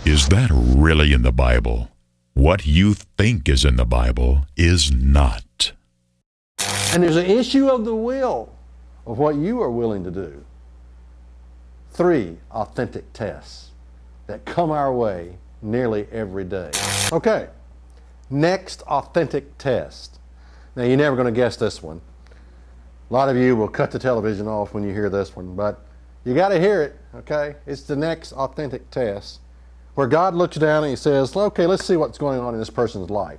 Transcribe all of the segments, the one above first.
Is that really in the Bible? What you think is in the Bible is not. And there's an issue of the will, of what you are willing to do. 3 authentic tests that come our way nearly every day. Okay, next authentic test. Now, you're never going to guess this one. A lot of you will cut the television off when you hear this one, but you got to hear it, okay? It's the next authentic test where God looks down and he says, okay, let's see what's going on in this person's life.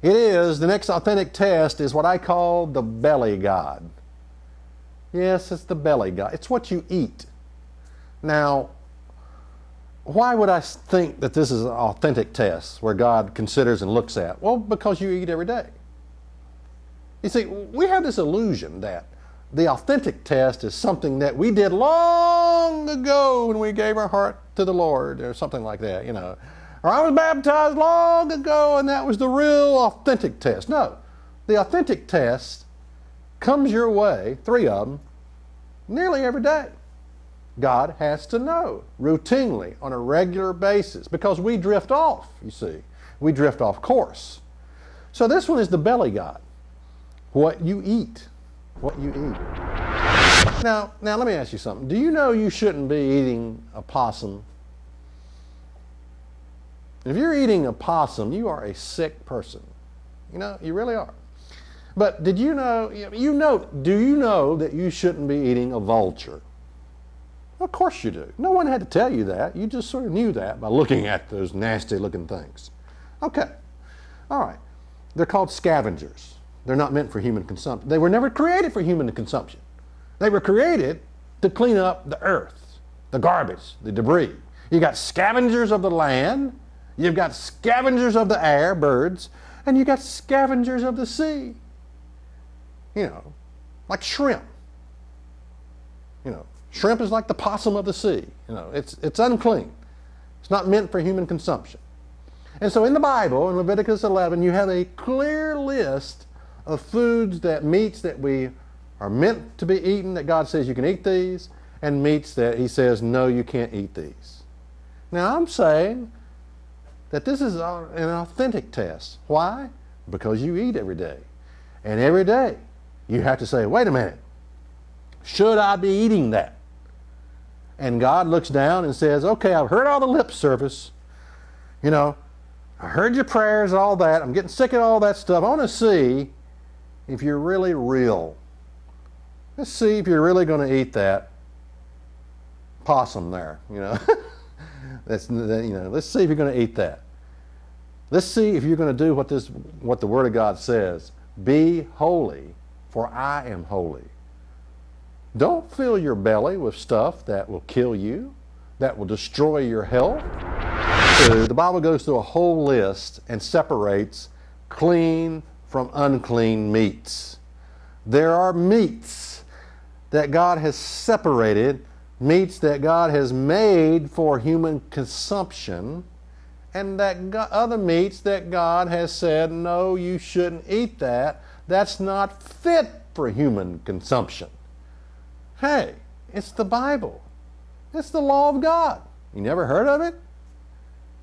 It is, the next authentic test is what I call the belly God. Yes, it's the belly God. It's what you eat. Now, why would I think that this is an authentic test where God considers and looks at? Well, because you eat every day. You see, we have this illusion that the authentic test is something that we did long ago when we gave our heart to the Lord, or something like that, you know. Or I was baptized long ago and that was the real authentic test. No, the authentic test comes your way, 3 of them, nearly every day. God has to know routinely on a regular basis because we drift off, you see. We drift off course. So this one is the belly God. What you eat. What you eat. Now let me ask you something. Do you know you shouldn't be eating a possum? If you're eating a possum, you are a sick person. You know, you really are. But did you know, do you know that you shouldn't be eating a vulture? Of course you do. No one had to tell you that. You just sort of knew that by looking at those nasty looking things. Okay. All right. They're called scavengers. They're not meant for human consumption. They were never created for human consumption. They were created to clean up the earth, the garbage, the debris. You got scavengers of the land, you've got scavengers of the air, birds, and you got scavengers of the sea. You know, like shrimp. You know, shrimp is like the possum of the sea. You know, it's unclean. It's not meant for human consumption. And so in the Bible, in Leviticus 11, you have a clear list of foods, meats that we are meant to be eaten, that God says you can eat these, and meats that he says, no, you can't eat these. Now I'm saying that this is an authentic test. Why? Because you eat every day. And every day you have to say, wait a minute, should I be eating that? And God looks down and says, okay, I've heard all the lip service. You know, I heard your prayers and all that. I'm getting sick of all that stuff. I want to see if you're really real. Let's see if you're really going to eat that possum there, you know. Let's see if you're going to eat that. Let's see if you're going to do what the Word of God says. Be holy, for I am holy. Don't fill your belly with stuff that will kill you, that will destroy your health. So the Bible goes through a whole list and separates clean from unclean meats. There are meats that God has separated, meats that God has made for human consumption, and other meats that God has said, no, you shouldn't eat that. That's not fit for human consumption. Hey, it's the Bible. It's the law of God. You never heard of it?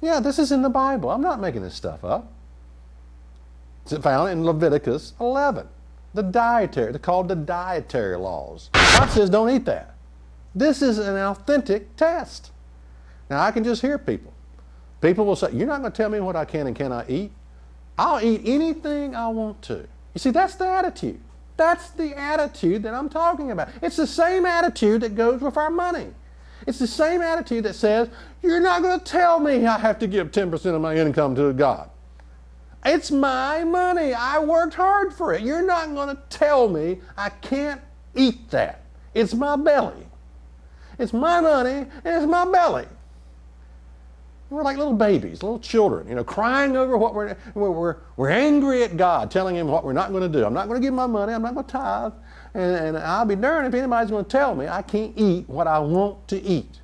Yeah, this is in the Bible. I'm not making this stuff up. It's found in Leviticus 11. They're called the dietary laws. God says don't eat that. This is an authentic test. Now I can just hear people. People will say, you're not going to tell me what I can and cannot eat? I'll eat anything I want to. You see, that's the attitude. That's the attitude that I'm talking about. It's the same attitude that goes with our money. It's the same attitude that says, you're not going to tell me I have to give 10% of my income to God. It's my money. I worked hard for it. You're not going to tell me I can't eat that. It's my belly. It's my money and it's my belly. We're like little babies, little children, you know, crying over what we're angry at God, telling him what we're not going to do. I'm not going to give my money. I'm not going to tithe. And I'll be darned if anybody's going to tell me I can't eat what I want to eat.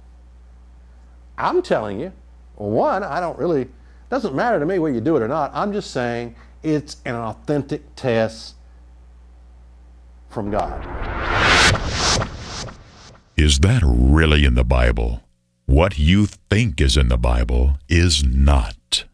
I'm telling you, well, one, doesn't matter to me whether you do it or not. I'm just saying it's an authentic test from God. Is that really in the Bible? What you think is in the Bible is not.